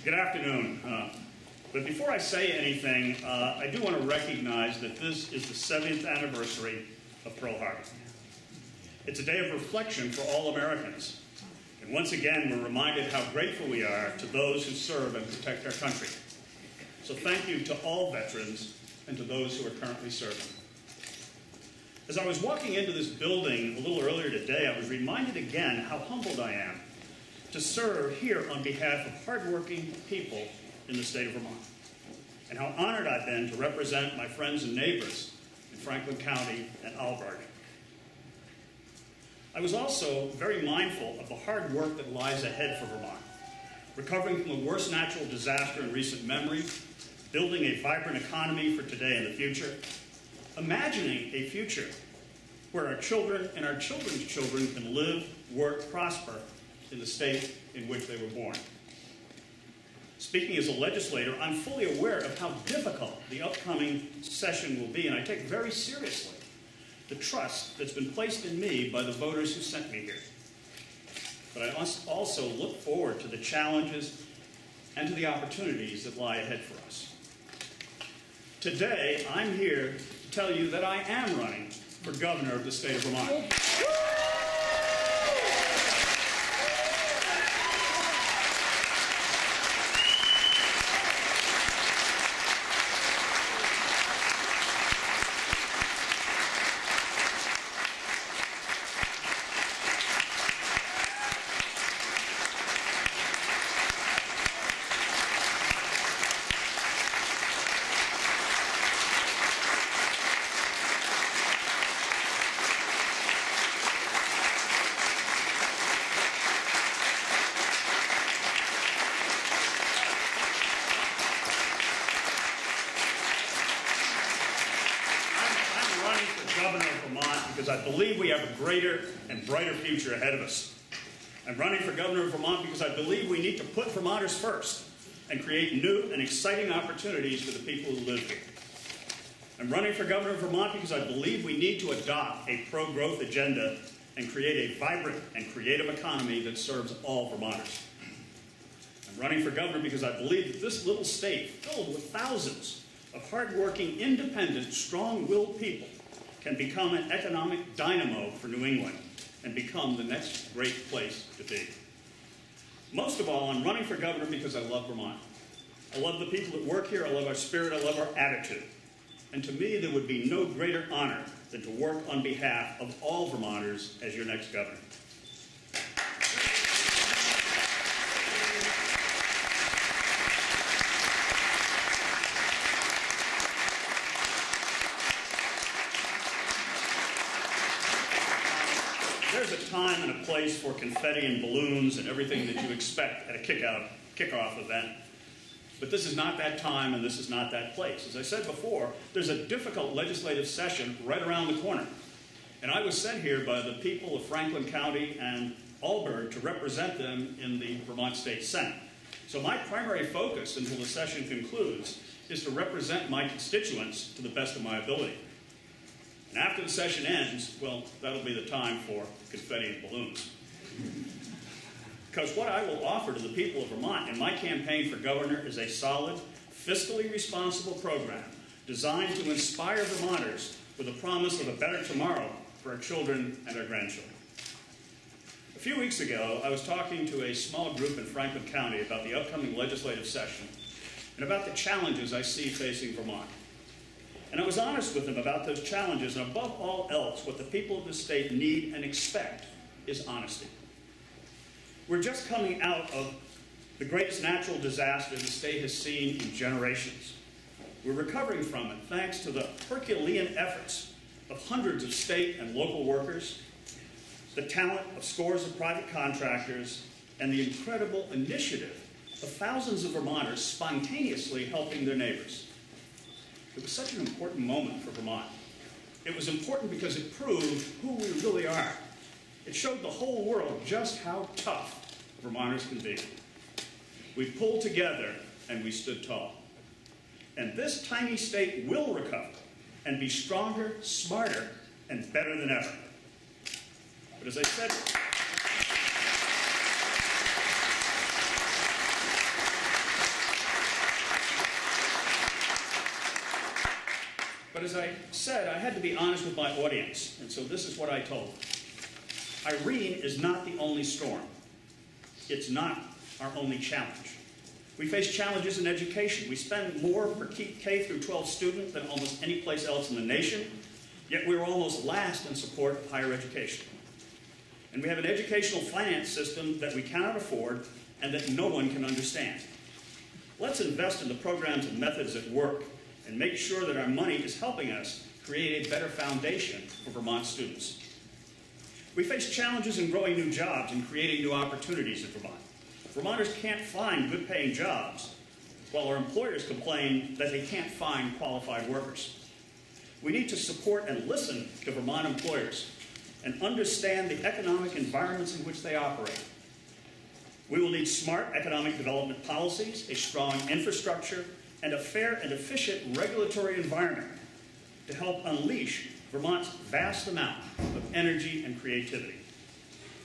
Good afternoon. But before I say anything, I do want to recognize that this is the 70th anniversary of Pearl Harbor. It's a day of reflection for all Americans. And once again, we're reminded how grateful we are to those who serve and protect our country. So thank you to all veterans and to those who are currently serving. As I was walking into this building a little earlier today, I was reminded again how humbled I am to serve here on behalf of hardworking people in the state of Vermont, and how honored I've been to represent my friends and neighbors in Franklin County and Alberta. I was also very mindful of the hard work that lies ahead for Vermont, recovering from the worst natural disaster in recent memory, building a vibrant economy for today and the future, imagining a future where our children and our children's children can live, work, prosper in the state in which they were born. Speaking as a legislator, I'm fully aware of how difficult the upcoming session will be, and I take very seriously the trust that's been placed in me by the voters who sent me here. But I must also look forward to the challenges and to the opportunities that lie ahead for us. Today, I'm here to tell you that I am running for governor of the state of Vermont. Because I believe we have a greater and brighter future ahead of us. I'm running for governor of Vermont because I believe we need to put Vermonters first and create new and exciting opportunities for the people who live here. I'm running for governor of Vermont because I believe we need to adopt a pro-growth agenda and create a vibrant and creative economy that serves all Vermonters. I'm running for governor because I believe that this little state, filled with thousands of hardworking, independent, strong-willed people, can become an economic dynamo for New England and become the next great place to be. Most of all, I'm running for governor because I love Vermont. I love the people that work here, I love our spirit, I love our attitude. And to me, there would be no greater honor than to work on behalf of all Vermonters as your next governor. There's a time and a place for confetti and balloons and everything that you expect at a kickoff event. But this is not that time and this is not that place. As I said before, there's a difficult legislative session right around the corner. And I was sent here by the people of Franklin County and Alberta to represent them in the Vermont State Senate. So my primary focus until the session concludes is to represent my constituents to the best of my ability. And after the session ends, well, that'll be the time for confetti and balloons. Because what I will offer to the people of Vermont in my campaign for governor is a solid, fiscally responsible program designed to inspire Vermonters with a promise of a better tomorrow for our children and our grandchildren. A few weeks ago, I was talking to a small group in Franklin County about the upcoming legislative session and about the challenges I see facing Vermont. And I was honest with them about those challenges, and above all else, what the people of this state need and expect is honesty. We're just coming out of the greatest natural disaster the state has seen in generations. We're recovering from it thanks to the Herculean efforts of hundreds of state and local workers, the talent of scores of private contractors, and the incredible initiative of thousands of Vermonters spontaneously helping their neighbors. It was such an important moment for Vermont. It was important because it proved who we really are. It showed the whole world just how tough Vermonters can be. We pulled together and we stood tall. And this tiny state will recover and be stronger, smarter, and better than ever. But as I said, But as I said, I had to be honest with my audience, and so this is what I told them. Irene is not the only storm. It's not our only challenge. We face challenges in education. We spend more per K through 12 student than almost any place else in the nation, yet we're almost last in support of higher education. And we have an educational finance system that we cannot afford and that no one can understand. Let's invest in the programs and methods that work and make sure that our money is helping us create a better foundation for Vermont students. We face challenges in growing new jobs and creating new opportunities in Vermont. Vermonters can't find good-paying jobs, while our employers complain that they can't find qualified workers. We need to support and listen to Vermont employers and understand the economic environments in which they operate. We will need smart economic development policies, a strong infrastructure, and a fair and efficient regulatory environment to help unleash Vermont's vast amount of energy and creativity.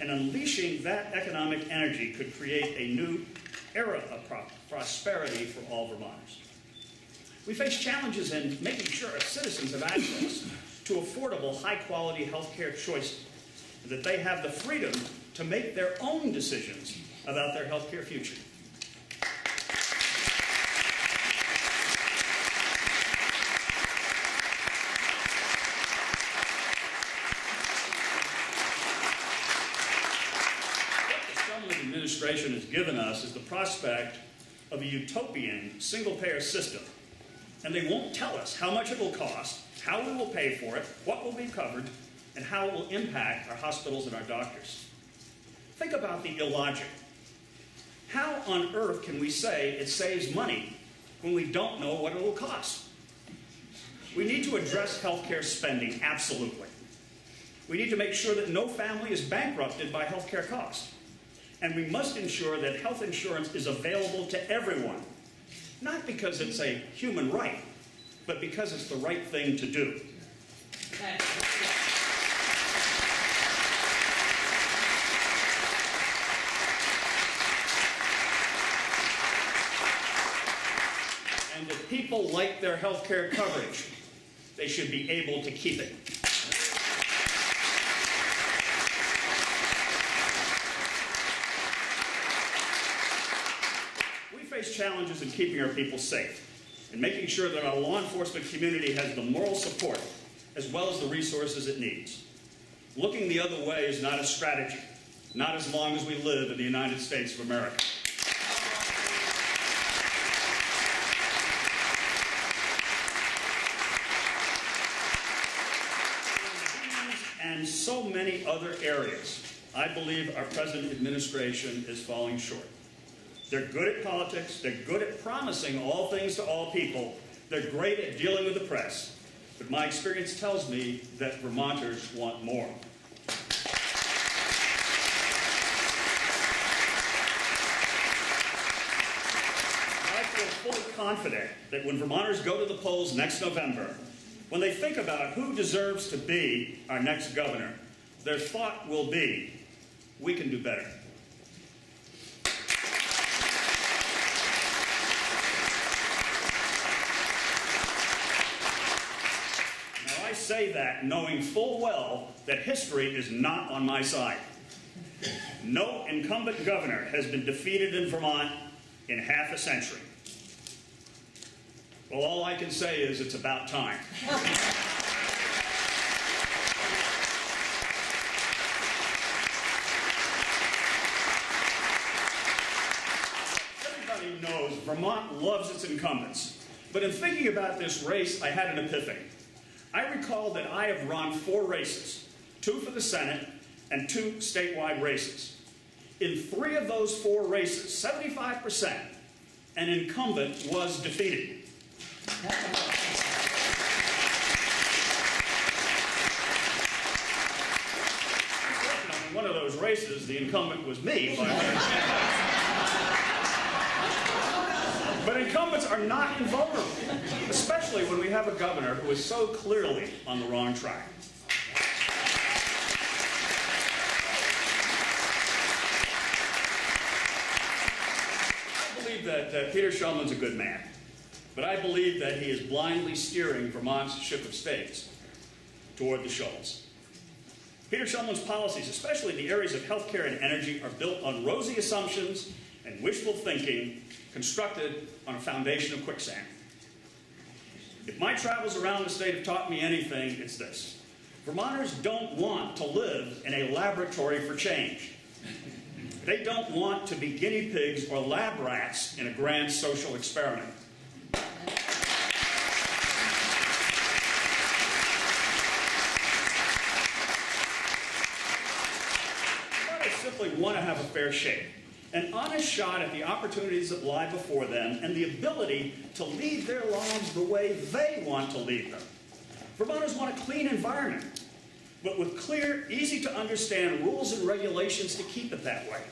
And unleashing that economic energy could create a new era of prosperity for all Vermonters. We face challenges in making sure our citizens have access to affordable, high-quality health care choices, and that they have the freedom to make their own decisions about their health care future. Administration has given us is the prospect of a utopian single-payer system. And they won't tell us how much it will cost, how we will pay for it, what will be covered, and how it will impact our hospitals and our doctors. Think about the illogic. How on earth can we say it saves money when we don't know what it will cost? We need to address healthcare spending, absolutely. We need to make sure that no family is bankrupted by healthcare costs. And we must ensure that health insurance is available to everyone, not because it's a human right, but because it's the right thing to do. And if people like their health care coverage, they should be able to keep it. Challenges in keeping our people safe and making sure that our law enforcement community has the moral support as well as the resources it needs. Looking the other way is not a strategy, not as long as we live in the United States of America. And so many other areas, I believe our present administration is falling short. They're good at politics. They're good at promising all things to all people. They're great at dealing with the press. But my experience tells me that Vermonters want more. I feel fully confident that when Vermonters go to the polls next November, when they think about who deserves to be our next governor, their thought will be, we can do better. I say that knowing full well that history is not on my side. No incumbent governor has been defeated in Vermont in half a century. Well, all I can say is it's about time. Everybody knows Vermont loves its incumbents. But in thinking about this race, I had an epiphany. I recall that I have run 4 races, 2 for the Senate and 2 statewide races. In 3 of those 4 races, 75%, an incumbent was defeated. In one of those races, the incumbent was me. But incumbents are not invulnerable, especially when we have a governor who is so clearly on the wrong track. I believe that Peter Shulman's a good man, but I believe that he is blindly steering Vermont's ship of states toward the shoals. Peter Shumlin's policies, especially in the areas of healthcare and energy, are built on rosy assumptions and wishful thinking constructed on a foundation of quicksand. If my travels around the state have taught me anything, it's this. Vermonters don't want to live in a laboratory for change. They don't want to be guinea pigs or lab rats in a grand social experiment. Simply want to have a fair shake, an honest shot at the opportunities that lie before them, and the ability to lead their lives the way they want to lead them. Vermonters want a clean environment, but with clear, easy-to-understand rules and regulations to keep it that way.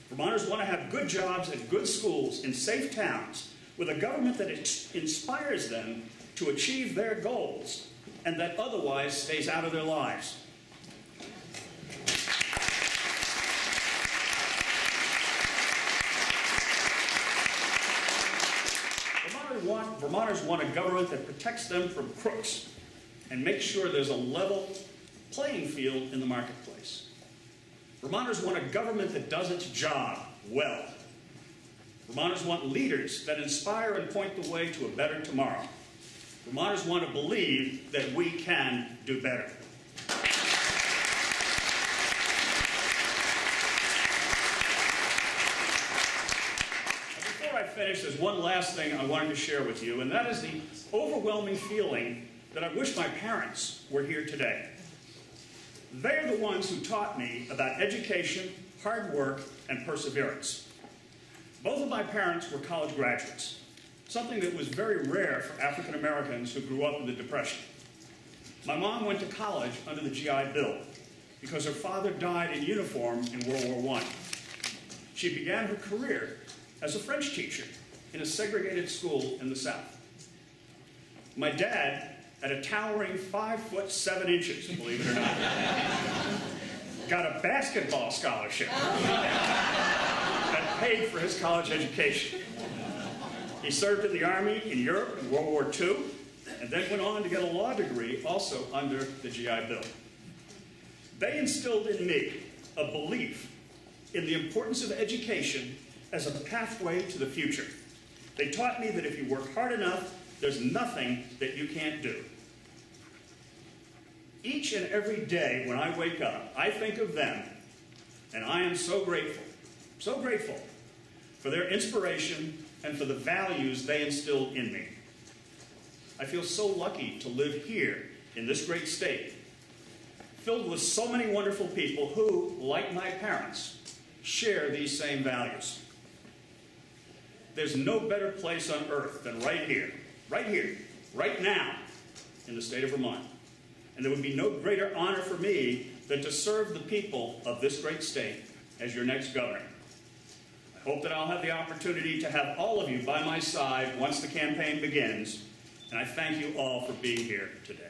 Vermonters want to have good jobs and good schools in safe towns with a government that inspires them to achieve their goals and that otherwise stays out of their lives. Vermonters want a government that protects them from crooks and makes sure there's a level playing field in the marketplace. Vermonters want a government that does its job well. Vermonters want leaders that inspire and point the way to a better tomorrow. Vermonters want to believe that we can do better. Finish, there's one last thing I wanted to share with you, and that is the overwhelming feeling that I wish my parents were here today. They're the ones who taught me about education, hard work, and perseverance. Both of my parents were college graduates, something that was very rare for African Americans who grew up in the Depression. My mom went to college under the GI Bill because her father died in uniform in World War I. She began her career as a French teacher in a segregated school in the South. My dad, at a towering 5'7", believe it or not, got a basketball scholarship that paid for his college education. He served in the Army in Europe in World War II, and then went on to get a law degree also under the GI Bill. They instilled in me a belief in the importance of education as a pathway to the future. They taught me that if you work hard enough, there's nothing that you can't do. Each and every day when I wake up, I think of them, and I am so grateful for their inspiration and for the values they instilled in me. I feel so lucky to live here in this great state, filled with so many wonderful people who, like my parents, share these same values. There's no better place on earth than right here, right now, in the state of Vermont. And there would be no greater honor for me than to serve the people of this great state as your next governor. I hope that I'll have the opportunity to have all of you by my side once the campaign begins, and I thank you all for being here today.